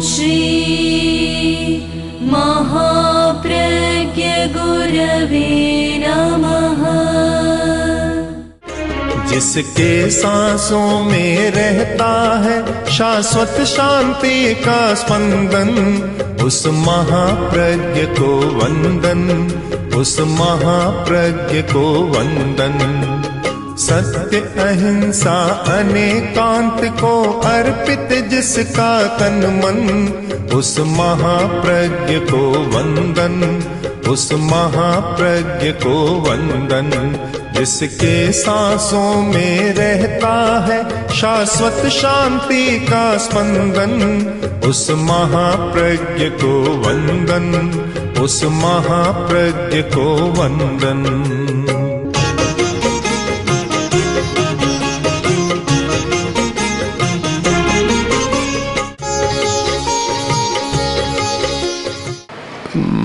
श्री महाप्रज्ञ गुरवे नमः। जिसके सांसों में रहता है शाश्वत शांति का स्पंदन, उस महाप्रज्ञ को वंदन, उस महाप्रज्ञ को वंदन। सत्य अहिंसा अनेकांत को अर्पित जिसका तन मन, उस महाप्रज्ञ को वंदन, उस महाप्रज्ञ को वंदन। जिसके सांसों में रहता है शाश्वत शांति का स्पंदन, उस महाप्रज्ञ को वंदन, उस महाप्रज्ञ को वंदन।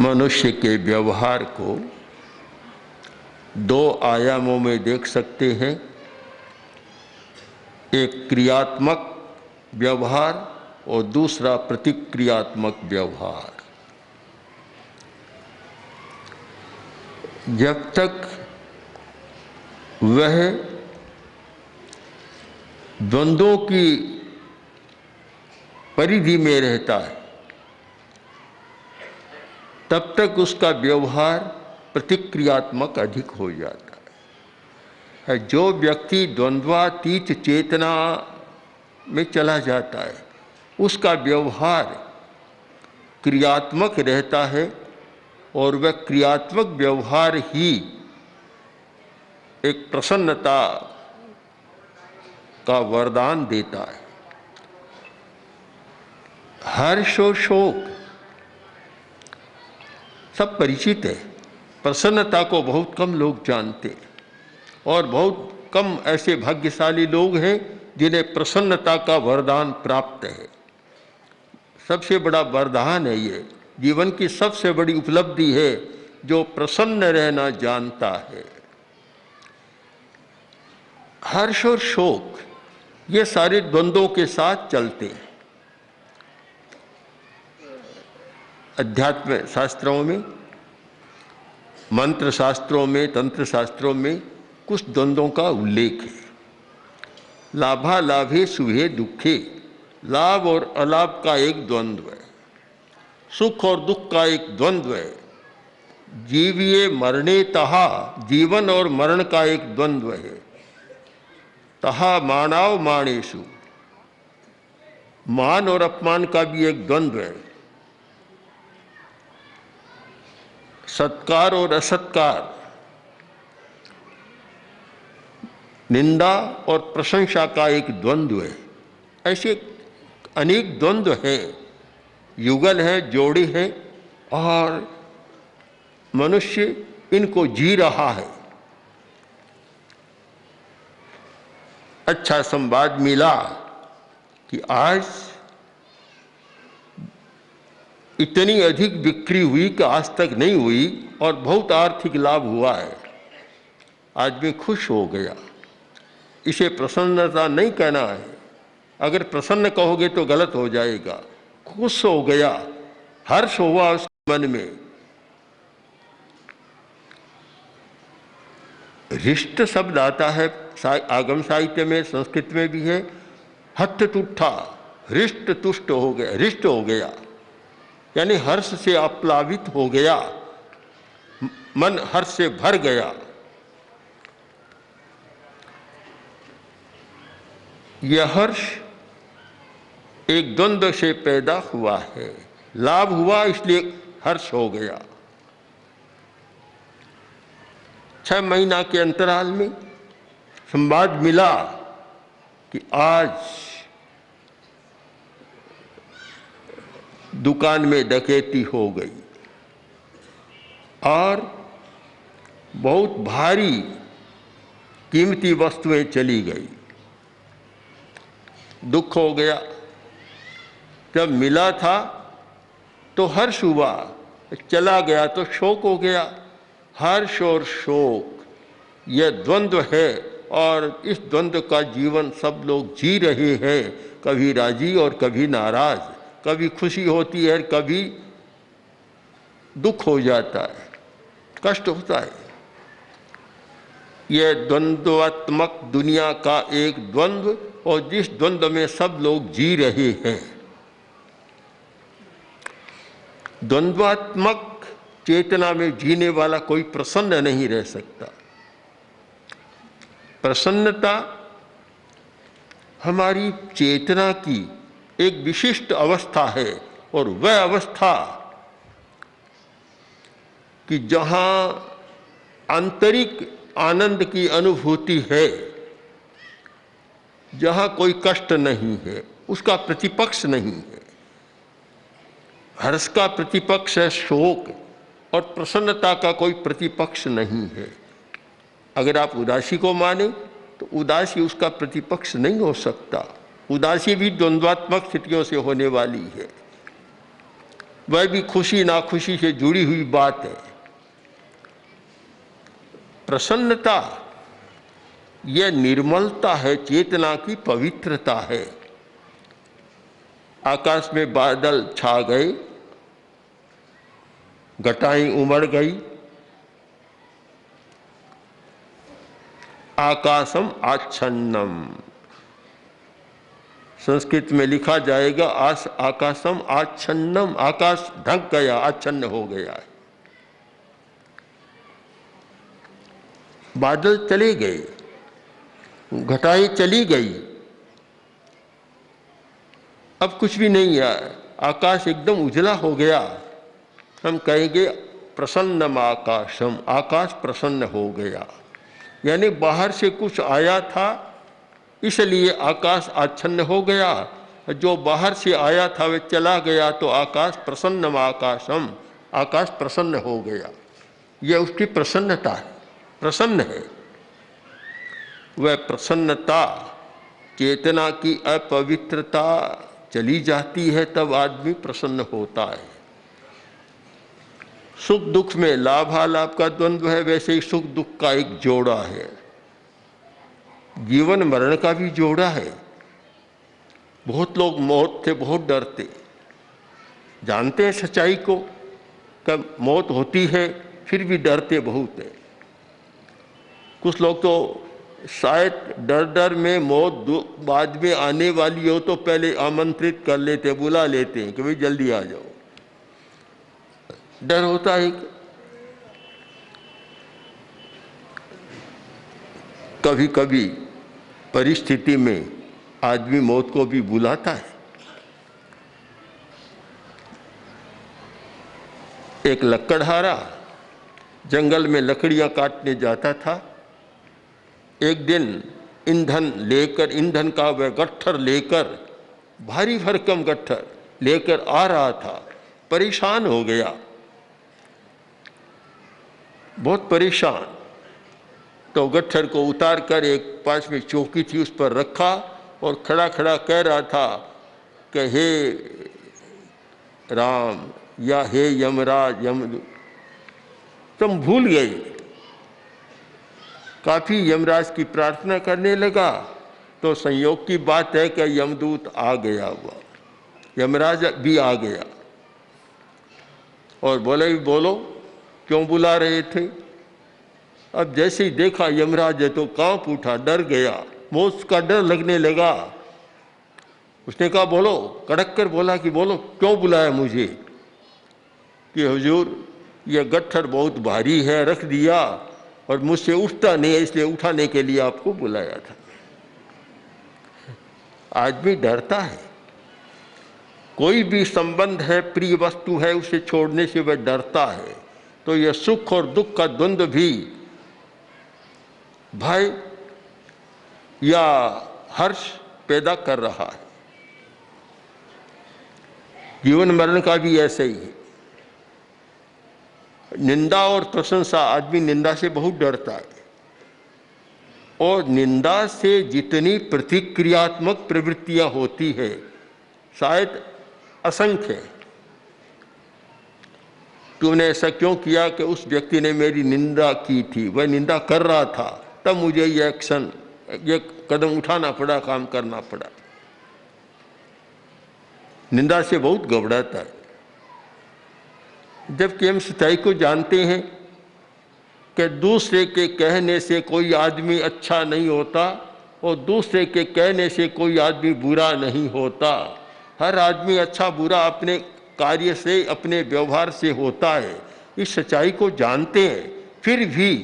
मनुष्य के व्यवहार को दो आयामों में देख सकते हैं। एक क्रियात्मक व्यवहार और दूसरा प्रतिक्रियात्मक व्यवहार। जब तक वह द्वंद्वों की परिधि में रहता है, तब तक उसका व्यवहार प्रतिक्रियात्मक अधिक हो जाता है। जो व्यक्ति द्वंद्वातीत चेतना में चला जाता है, उसका व्यवहार क्रियात्मक रहता है और वह क्रियात्मक व्यवहार ही एक प्रसन्नता का वरदान देता है। हर्ष और शोक सब परिचित है। प्रसन्नता को बहुत कम लोग जानते हैं और बहुत कम ऐसे भाग्यशाली लोग हैं जिन्हें प्रसन्नता का वरदान प्राप्त है। सबसे बड़ा वरदान है ये, जीवन की सबसे बड़ी उपलब्धि है जो प्रसन्न रहना जानता है। हर्ष और शोक ये सारे द्वंद्वों के साथ चलते हैं। अध्यात्म शास्त्रों में, मंत्र शास्त्रों में, तंत्र शास्त्रों में कुछ द्वंद्वों का उल्लेख है। लाभा लाभे शुभे दुखे, लाभ और अलाभ का एक द्वंद्व है। सुख और दुख का एक द्वंद्व है। जीविये मरणे तहा, जीवन और मरण का एक द्वंद्व है। तहा मानाव माणेशु, मान और अपमान का भी एक द्वंद्व है। सत्कार और असत्कार, निंदा और प्रशंसा का एक द्वंद्व है। ऐसे अनेक द्वंद्व हैं, युगल है, जोड़ी है और मनुष्य इनको जी रहा है। अच्छा संवाद मिला कि आज इतनी अधिक बिक्री हुई कि आज तक नहीं हुई और बहुत आर्थिक लाभ हुआ है। आदमी खुश हो गया। इसे प्रसन्नता नहीं कहना है। अगर प्रसन्न कहोगे तो गलत हो जाएगा। खुश हो गया, हर्ष हुआ उसके मन में। हृष्ट शब्द आता है आगम साहित्य में, संस्कृत में भी है। हठ तुठा, हृष्ट तुष्ट हो गया, हृष्ट हो गया यानी हर्ष से आप्लावित हो गया, मन हर्ष से भर गया। यह हर्ष एक द्वंद्व से पैदा हुआ है। लाभ हुआ इसलिए हर्ष हो गया। 6 महीना के अंतराल में संवाद मिला कि आज दुकान में डकैती हो गई और बहुत भारी कीमती वस्तुएं चली गई। दुख हो गया। जब मिला था तो हर्ष हुआ, चला गया तो शोक हो गया। हर्ष और शोक यह द्वंद्व है और इस द्वंद्व का जीवन सब लोग जी रहे हैं, कभी राजी और कभी नाराज, कभी खुशी होती है, कभी दुख हो जाता है, कष्ट होता है। यह द्वंद्वात्मक दुनिया का एक द्वंद्व, और जिस द्वंद्व में सब लोग जी रहे हैं। द्वंद्वात्मक चेतना में जीने वाला कोई प्रसन्न नहीं रह सकता। प्रसन्नता हमारी चेतना की एक विशिष्ट अवस्था है, और वह अवस्था कि जहाँ आंतरिक आनंद की अनुभूति है, जहाँ कोई कष्ट नहीं है, उसका प्रतिपक्ष नहीं है। हर्ष का प्रतिपक्ष है शोक, और प्रसन्नता का कोई प्रतिपक्ष नहीं है। अगर आप उदासी को माने तो उदासी उसका प्रतिपक्ष नहीं हो सकता। उदासी भी द्वंद्वात्मक स्थितियों से होने वाली है, वह भी खुशी नाखुशी से जुड़ी हुई बात है। प्रसन्नता यह निर्मलता है, चेतना की पवित्रता है। आकाश में बादल छा गए, घटाएं उमड़ गई, आकाशम आच्छन्नम, संस्कृत में लिखा जाएगा आकाशम आच्छन्नम, आकाश ढक गया, आच्छन्न हो गया। बादल चले गए, घटाएं चली गई, अब कुछ भी नहीं है, आकाश एकदम उजला हो गया। हम कहेंगे प्रसन्नम आकाशम, आकाश प्रसन्न हो गया। यानी बाहर से कुछ आया था, इसलिए आकाश आच्छन्न हो गया। जो बाहर से आया था वह चला गया, तो आकाश प्रसन्नम आकाशम, आकाश प्रसन्न हो गया। यह उसकी प्रसन्नता है, प्रसन्न है। वह प्रसन्नता, चेतना की अपवित्रता चली जाती है, तब आदमी प्रसन्न होता है। सुख दुख में लाभालाभ का द्वंद्व है, वैसे ही सुख दुख का एक जोड़ा है। जीवन मरण का भी जोड़ा है। बहुत लोग मौत से बहुत डरते, जानते हैं सच्चाई को कि मौत होती है, फिर भी डरते बहुत है। कुछ लोग तो शायद डर डर में मौत बाद में आने वाली हो तो पहले आमंत्रित कर लेते, बुला लेते हैं कि भाई जल्दी आ जाओ। डर होता है। कभी कभी परिस्थिति में आदमी मौत को भी बुलाता है। एक लकड़हारा जंगल में लकड़ियां काटने जाता था। एक दिन ईंधन का वह गट्ठर लेकर, भारी भरकम गट्ठर लेकर आ रहा था। परेशान हो गया, बहुत परेशान। तो गट्ठर को उतार कर एक पास में चौकी थी उस पर रखा, और खड़ा खड़ा कह रहा था कि हे राम या हे यमराज, तुम भूल गए। काफ़ी यमराज की प्रार्थना करने लगा, तो संयोग की बात है कि यमदूत आ गया हुआ, यमराज भी आ गया और बोले, बोलो क्यों बुला रहे थे। अब जैसे ही देखा यमराज है तो कांप उठा, डर गया, मौत का डर लगने लगा। उसने कहा बोलो, कड़क कर बोला कि बोलो क्यों बुलाया मुझे। कि हुजूर ये गट्ठर बहुत भारी है, रख दिया और मुझसे उठता नहीं है, इसलिए उठाने के लिए आपको बुलाया था। आदमी डरता है, कोई भी संबंध है, प्रिय वस्तु है, उसे छोड़ने से वह डरता है। तो यह सुख और दुख का द्वंद्व भी भय या हर्ष पैदा कर रहा है। जीवन मरण का भी ऐसे ही है। निंदा और प्रशंसा, आदमी निंदा से बहुत डरता है, और निंदा से जितनी प्रतिक्रियात्मक प्रवृत्तियां होती है शायद असंख्य। तूने ऐसा क्यों किया कि उस व्यक्ति ने मेरी निंदा की थी, वह निंदा कर रहा था, तब मुझे ये एक्शन, ये कदम उठाना पड़ा, काम करना पड़ा। निंदा से बहुत घबराता है, जबकि हम सच्चाई को जानते हैं कि दूसरे के कहने से कोई आदमी अच्छा नहीं होता और दूसरे के कहने से कोई आदमी बुरा नहीं होता। हर आदमी अच्छा बुरा अपने कार्य से, अपने व्यवहार से होता है। इस सच्चाई को जानते हैं, फिर भी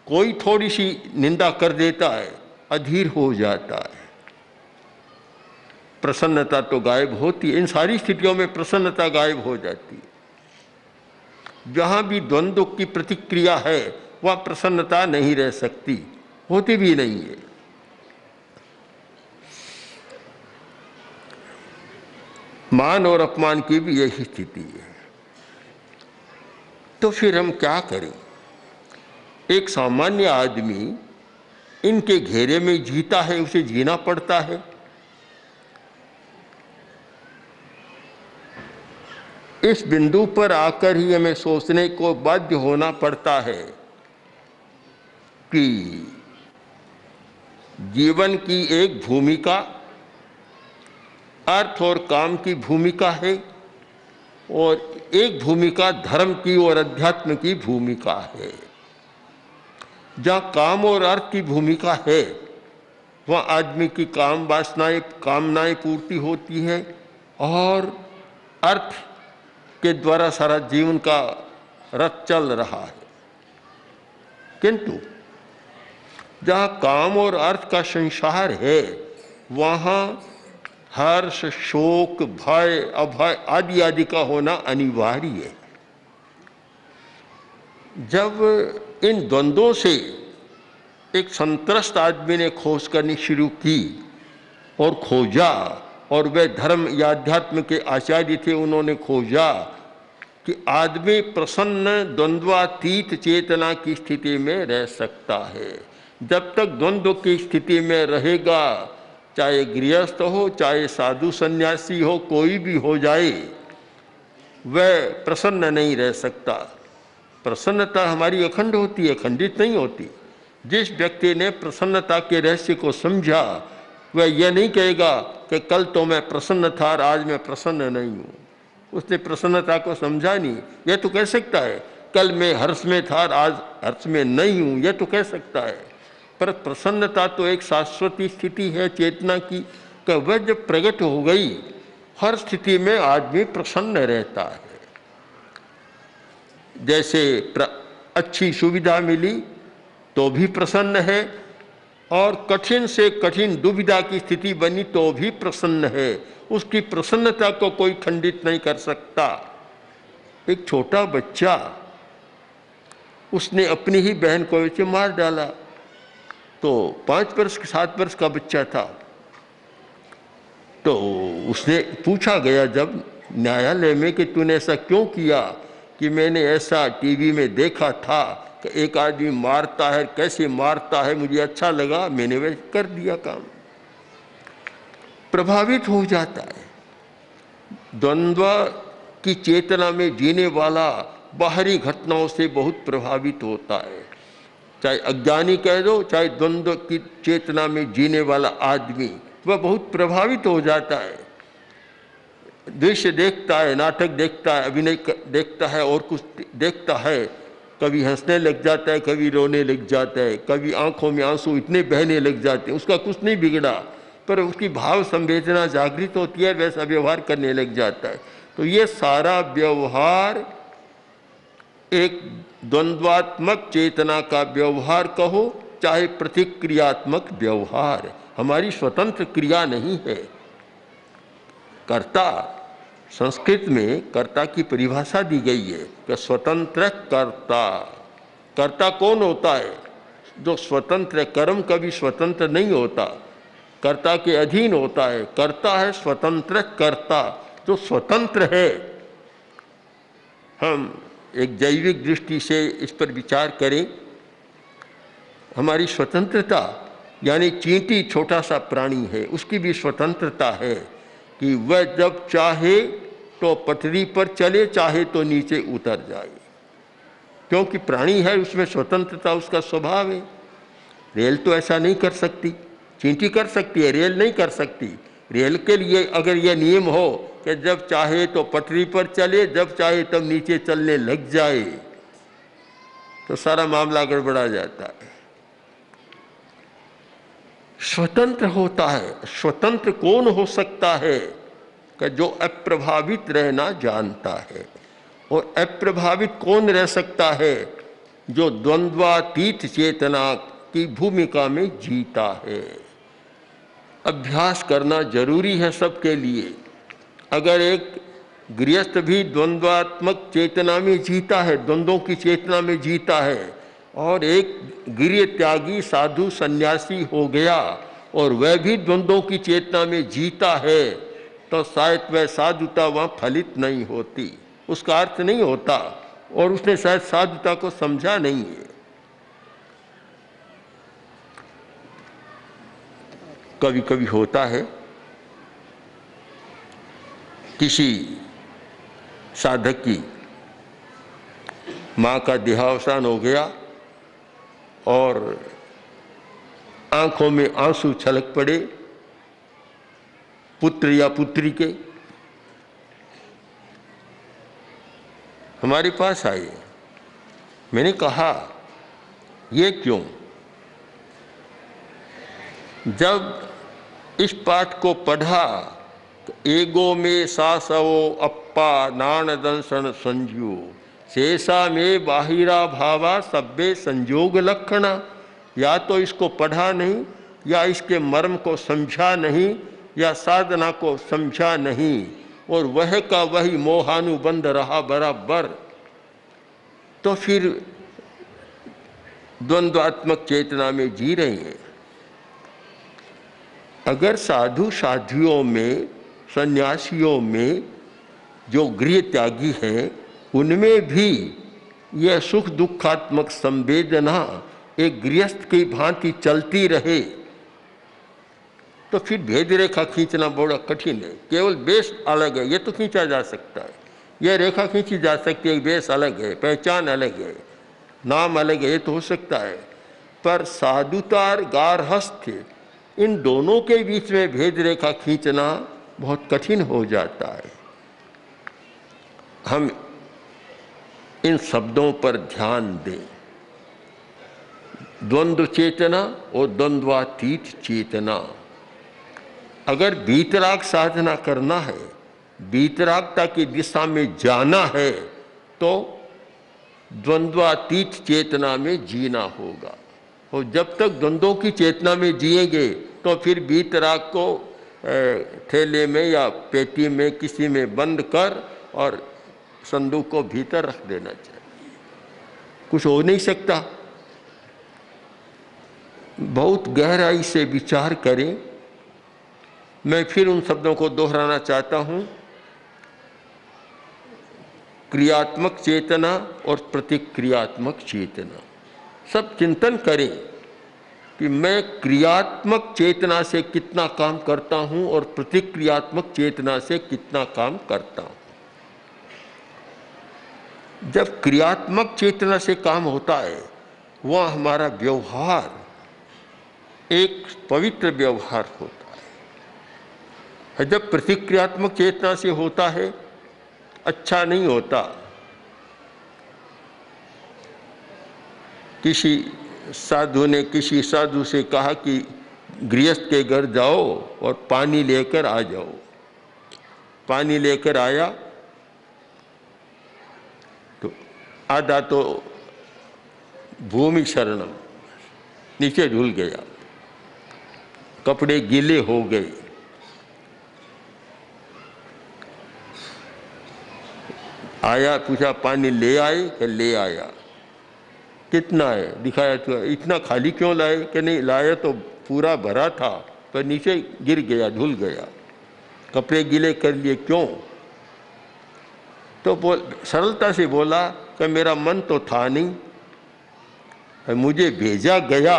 कोई थोड़ी सी निंदा कर देता है, अधीर हो जाता है, प्रसन्नता तो गायब होती है। इन सारी स्थितियों में प्रसन्नता गायब हो जाती है। जहाँ भी द्वंद्व की प्रतिक्रिया है वह प्रसन्नता नहीं रह सकती, होती भी नहीं है। मान और अपमान की भी यही स्थिति है। तो फिर हम क्या करें? एक सामान्य आदमी इनके घेरे में जीता है, उसे जीना पड़ता है। इस बिंदु पर आकर ही हमें सोचने को बाध्य होना पड़ता है कि जीवन की एक भूमिका अर्थ और काम की भूमिका है और एक भूमिका धर्म की और अध्यात्म की भूमिका है। जहाँ काम और अर्थ की भूमिका है वहाँ आदमी की काम वासनाएं, कामनाएं पूर्ति होती है और अर्थ के द्वारा सारा जीवन का रथ चल रहा है। किंतु जहाँ काम और अर्थ का संसार है वहाँ हर्ष, शोक, भय, अभय आदि आदि का होना अनिवार्य है। जब इन द्वंद्वों से एक संत्रस्त आदमी ने खोज करनी शुरू की और खोजा, और वे धर्म या अध्यात्म के आचार्य थे, उन्होंने खोजा कि आदमी प्रसन्न द्वंद्वातीत चेतना की स्थिति में रह सकता है। जब तक द्वंद्व की स्थिति में रहेगा, चाहे गृहस्थ हो, चाहे साधु सन्यासी हो, कोई भी हो जाए, वह प्रसन्न नहीं रह सकता। प्रसन्नता हमारी अखंड होती है, खंडित नहीं होती। जिस व्यक्ति ने प्रसन्नता के रहस्य को समझा वह यह नहीं कहेगा कि कल तो मैं प्रसन्न था और आज मैं प्रसन्न नहीं हूँ। उसने प्रसन्नता को समझा नहीं। यह तो कह सकता है कल मैं हर्ष में था और आज हर्ष में नहीं हूँ, यह तो कह सकता है। पर प्रसन्नता तो एक शाश्वती स्थिति है चेतना की, कि वह जब प्रकट हो गई हर स्थिति में आदमी प्रसन्न रहता है। जैसे अच्छी सुविधा मिली तो भी प्रसन्न है, और कठिन से कठिन दुविधा की स्थिति बनी तो भी प्रसन्न है। उसकी प्रसन्नता को कोई खंडित नहीं कर सकता। एक छोटा बच्चा, उसने अपनी ही बहन को ऐसे मार डाला। तो 5 वर्ष 7 वर्ष का बच्चा था। तो उसने पूछा गया जब न्यायालय में कि तूने ऐसा क्यों किया, कि मैंने ऐसा टीवी में देखा था कि एक आदमी मारता है, कैसे मारता है, मुझे अच्छा लगा, मैंने वह कर दिया काम। प्रभावित हो जाता है। द्वंद्व की चेतना में जीने वाला बाहरी घटनाओं से बहुत प्रभावित होता है। चाहे अज्ञानी कह दो, चाहे द्वंद्व की चेतना में जीने वाला आदमी, वह बहुत प्रभावित हो जाता है। दृश्य देखता है, नाटक देखता है, अभिनय देखता है और कुछ देखता है, कभी हंसने लग जाता है, कभी रोने लग जाता है, कभी आंखों में आंसू इतने बहने लग जाते हैं। उसका कुछ नहीं बिगड़ा, पर उसकी भाव संवेदना जागृत होती है, वैसा व्यवहार करने लग जाता है। तो ये सारा व्यवहार एक द्वंद्वात्मक चेतना का व्यवहार कहो, चाहे प्रतिक्रियात्मक व्यवहार, हमारी स्वतंत्र क्रिया नहीं है। कर्ता, संस्कृत में कर्ता की परिभाषा दी गई है कि स्वतंत्र कर्ता। कर्ता कौन होता है? जो स्वतंत्र, कर्म कभी स्वतंत्र नहीं होता, कर्ता के अधीन होता है। कर्ता है स्वतंत्र कर्ता, जो स्वतंत्र है। हम एक जैविक दृष्टि से इस पर विचार करें। हमारी स्वतंत्रता, यानी चींटी छोटा सा प्राणी है, उसकी भी स्वतंत्रता है कि वह जब चाहे तो पटरी पर चले, चाहे तो नीचे उतर जाए, क्योंकि प्राणी है, उसमें स्वतंत्रता उसका स्वभाव है। रेल तो ऐसा नहीं कर सकती, चींटी कर सकती है, रेल नहीं कर सकती। रेल के लिए अगर यह नियम हो कि जब चाहे तो पटरी पर चले, जब चाहे तब नीचे चलने लग जाए, तो सारा मामला गड़बड़ा जाता है। स्वतंत्र होता है। स्वतंत्र कौन हो सकता है कि जो अप्रभावित रहना जानता है। और अप्रभावित कौन रह सकता है? जो द्वंद्वातीत चेतना की भूमिका में जीता है। अभ्यास करना जरूरी है सबके लिए। अगर एक गृहस्थ भी द्वंद्वात्मक चेतना में जीता है, द्वंद्वों की चेतना में जीता है, और एक गृह त्यागी साधु सन्यासी हो गया और वह भी द्वंद्वों की चेतना में जीता है, तो शायद वह साधुता वहाँ फलित नहीं होती, उसका अर्थ नहीं होता, और उसने शायद साधुता को समझा नहीं है। कभी कभी होता है किसी साधक की माँ का देहावसान हो गया और आंखों में आंसू छलक पड़े पुत्र या पुत्री के। हमारे पास आए। मैंने कहा ये क्यों? जब इस पाठ को पढ़ा, एगो में सासवो अप्पा नान दंसन संजू शेषा में बाहिरा भावा सब्बे संजोग लक्षणा। या तो इसको पढ़ा नहीं, या इसके मर्म को समझा नहीं, या साधना को समझा नहीं, और वह का वही मोहानुबंध रहा बराबर, तो फिर द्वंद्वात्मक चेतना में जी रहे हैं। अगर साधु साध्वियों में, सन्यासियों में जो गृह त्यागी हैं, उनमें भी यह सुख दुखात्मक संवेदना एक गृहस्थ की भांति चलती रहे, तो फिर भेद रेखा खींचना बड़ा कठिन है। केवल बेस अलग है, ये तो खींचा जा सकता है, यह रेखा खींची जा सकती है, बेस अलग है, पहचान अलग है, नाम अलग है, ये तो हो सकता है। पर साधुता और गारहस्थ्य, इन दोनों के बीच में भेद रेखा खींचना बहुत कठिन हो जाता है। हम इन शब्दों पर ध्यान दें। द्वंद्व चेतना और द्वंद्वातीत चेतना। अगर वीतराग साधना करना है, वीतरागता की दिशा में जाना है, तो द्वंद्वातीत चेतना में जीना होगा। और जब तक द्वंद्वों की चेतना में जिएंगे, तो फिर वीतराग को थैले में या पेटी में किसी में बंद कर और संदूक को भीतर रख देना चाहिए। कुछ हो नहीं सकता। बहुत गहराई से विचार करें। मैं फिर उन शब्दों को दोहराना चाहता हूँ। क्रियात्मक चेतना और प्रतिक्रियात्मक चेतना। सब चिंतन करें कि मैं क्रियात्मक चेतना से कितना काम करता हूँ और प्रतिक्रियात्मक चेतना से कितना काम करता हूँ। जब क्रियात्मक चेतना से काम होता है, वह हमारा व्यवहार एक पवित्र व्यवहार होता है। जब प्रतिक्रियात्मक चेतना से होता है, अच्छा नहीं होता। किसी साधु ने किसी साधु से कहा कि गृहस्थ के घर जाओ और पानी लेकर आ जाओ। पानी लेकर आया तो आधा तो भूमि शरणम, नीचे झूल गया, कपड़े गीले हो गए। आया, पूछा पानी ले आए? कि ले आया। कितना है? दिखाया तो इतना खाली क्यों लाए? कि नहीं लाया तो पूरा भरा था, पर नीचे गिर गया, धुल गया, कपड़े गीले कर लिए। क्यों? तो सरलता से बोला कि मेरा मन तो था नहीं, मुझे भेजा गया,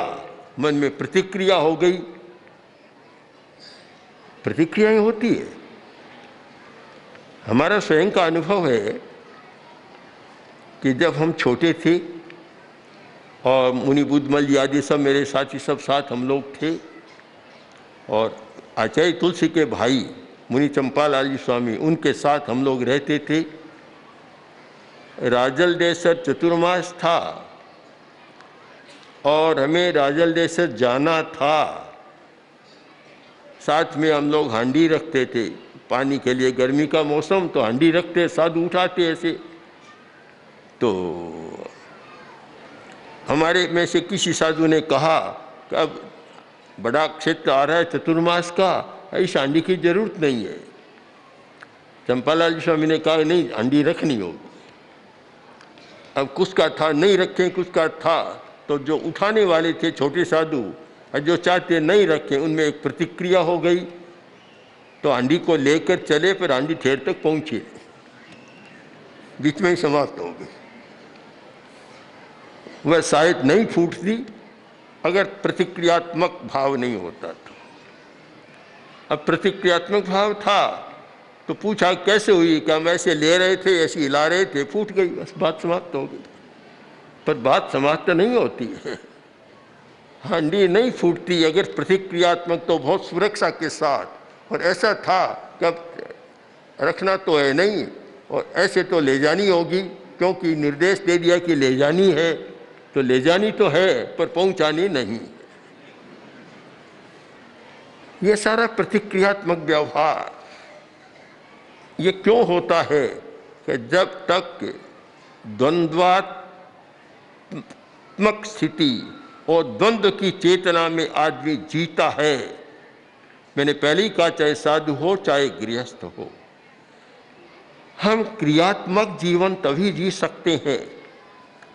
मन में प्रतिक्रिया हो गई। प्रतिक्रियाएं होती है। हमारा स्वयं का अनुभव है कि जब हम छोटे थे और मुनि बुद्धमल जी आदि सब मेरे साथी सब साथ हम लोग थे, और आचार्य तुलसी के भाई मुनि चंपालाल जी स्वामी, उनके साथ हम लोग रहते थे। राजलदेसर चतुर्मास था और हमें राजलदेसर जाना था। साथ में हम लोग हांडी रखते थे पानी के लिए, गर्मी का मौसम तो हांडी रखते, साधु उठाते ऐसे। तो हमारे में से किसी साधु ने कहा कि अब बड़ा क्षेत्र आ रहा है चतुर्मास का, इस हांडी की जरूरत नहीं है। चंपालाल जी स्वामी ने कहा नहीं, हांडी रखनी होगी। अब कुछ का था नहीं रखें, कुछ का था, तो जो उठाने वाले थे छोटे साधु और जो चाहते नहीं रखें, उनमें एक प्रतिक्रिया हो गई। तो हांडी को लेकर चले, फिर हांडी ठेर तक पहुंचे, बीच में ही समाप्त हो गई। वह शायद नहीं फूटती अगर प्रतिक्रियात्मक भाव नहीं होता तो। अब प्रतिक्रियात्मक भाव था तो पूछा कैसे हुई, क्या हम ऐसे ले रहे थे, ऐसे हिला रहे थे, फूट गई, बस बात समाप्त हो गई। पर बात समाप्त नहीं होती है, हांडी नहीं फूटती अगर प्रतिक्रियात्मक, तो बहुत सुरक्षा के साथ। और ऐसा था कि अब रखना तो है नहीं और ऐसे तो ले जानी होगी, क्योंकि निर्देश दे दिया कि ले जानी है, तो ले जानी तो है पर पहुंचानी नहीं। ये सारा प्रतिक्रियात्मक व्यवहार ये क्यों होता है कि जब तक द्वंद्वात्मक स्थिति और द्वंद्व की चेतना में आदमी जीता है, मैंने पहले ही कहा चाहे साधु हो चाहे गृहस्थ हो, हम क्रियात्मक जीवन तभी जी सकते हैं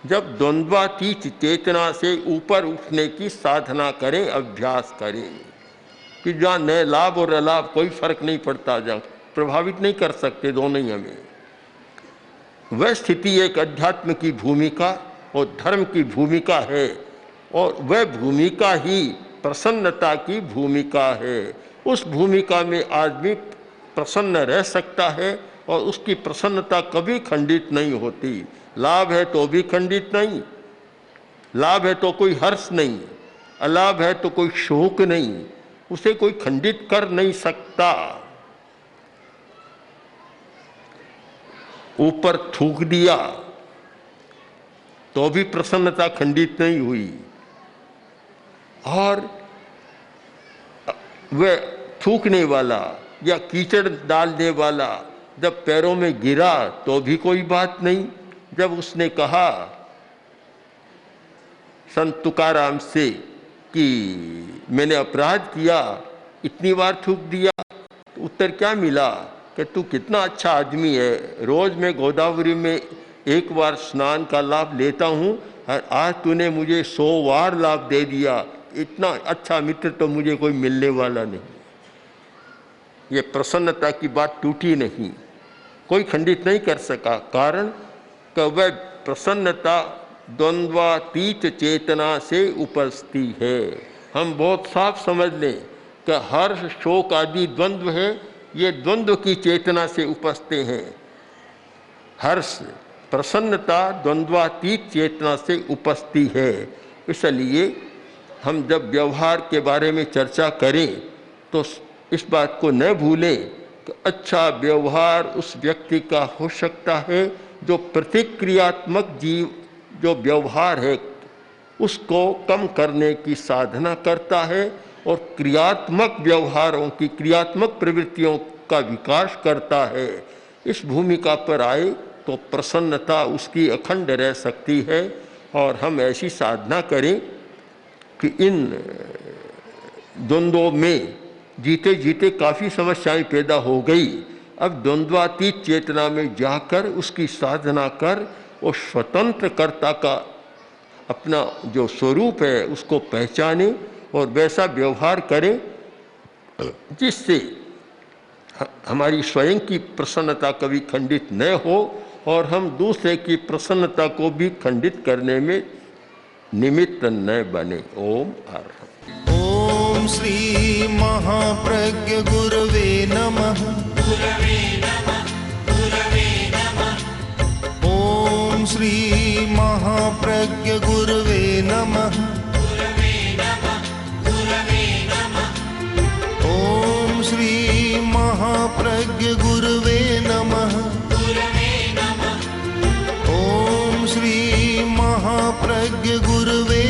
जब द्वंद्वातीत चेतना से ऊपर उठने की साधना करें, अभ्यास करें, कि जहाँ न लाभ और अलाभ कोई फर्क नहीं पड़ता, जहाँ प्रभावित नहीं कर सकते दोनों ही हमें। वह स्थिति एक अध्यात्म की भूमिका और धर्म की भूमिका है, और वह भूमिका ही प्रसन्नता की भूमिका है। उस भूमिका में आदमी प्रसन्न रह सकता है और उसकी प्रसन्नता कभी खंडित नहीं होती। लाभ है तो भी खंडित नहीं, लाभ है तो कोई हर्ष नहीं, अलाभ है तो कोई शोक नहीं, उसे कोई खंडित कर नहीं सकता। ऊपर थूक दिया तो भी प्रसन्नता खंडित नहीं हुई, और वह थूकने वाला या कीचड़ डालने वाला जब पैरों में गिरा तो भी कोई बात नहीं। जब उसने कहा संत तुकाराम से कि मैंने अपराध किया, इतनी बार थूक दिया, तो उत्तर क्या मिला कि तू कितना अच्छा आदमी है, रोज मैं गोदावरी में 1 बार स्नान का लाभ लेता हूँ और आज तूने मुझे 100 बार लाभ दे दिया, इतना अच्छा मित्र तो मुझे कोई मिलने वाला नहीं। ये प्रसन्नता की बात टूटी नहीं, कोई खंडित नहीं कर सका, कारण कि वह प्रसन्नता द्वंद्वातीत चेतना से उपस्थित है। हम बहुत साफ समझ लें कि हर्ष शोक आदि द्वंद्व है, ये द्वंद्व की चेतना से उपस्थित हैं। हर्ष प्रसन्नता द्वंद्वातीत चेतना से उपस्थित है। इसलिए हम जब व्यवहार के बारे में चर्चा करें तो इस बात को न भूलें कि अच्छा व्यवहार उस व्यक्ति का हो सकता है जो प्रतिक्रियात्मक जो व्यवहार है उसको कम करने की साधना करता है और क्रियात्मक व्यवहारों की, क्रियात्मक प्रवृत्तियों का विकास करता है। इस भूमिका पर आए तो प्रसन्नता उसकी अखंड रह सकती है। और हम ऐसी साधना करें कि इन द्वंद्वों में जीते जीते काफ़ी समस्याएं पैदा हो गई, अब द्वंद्वातीत चेतना में जाकर उसकी साधना कर और स्वतंत्र कर्ता का अपना जो स्वरूप है उसको पहचाने और वैसा व्यवहार करें जिससे हमारी स्वयं की प्रसन्नता कभी खंडित न हो और हम दूसरे की प्रसन्नता को भी खंडित करने में निमित्त न बने। ओम अर्हम्। ओम श्री महाप्रज्ञ गुरवे नमः। ओम श्री महाप्रज्ञ गुरवे नमः। ओम महाप्रज्ञ गुरवे नमः। ओम श्री महाप्रज्ञ गुरवे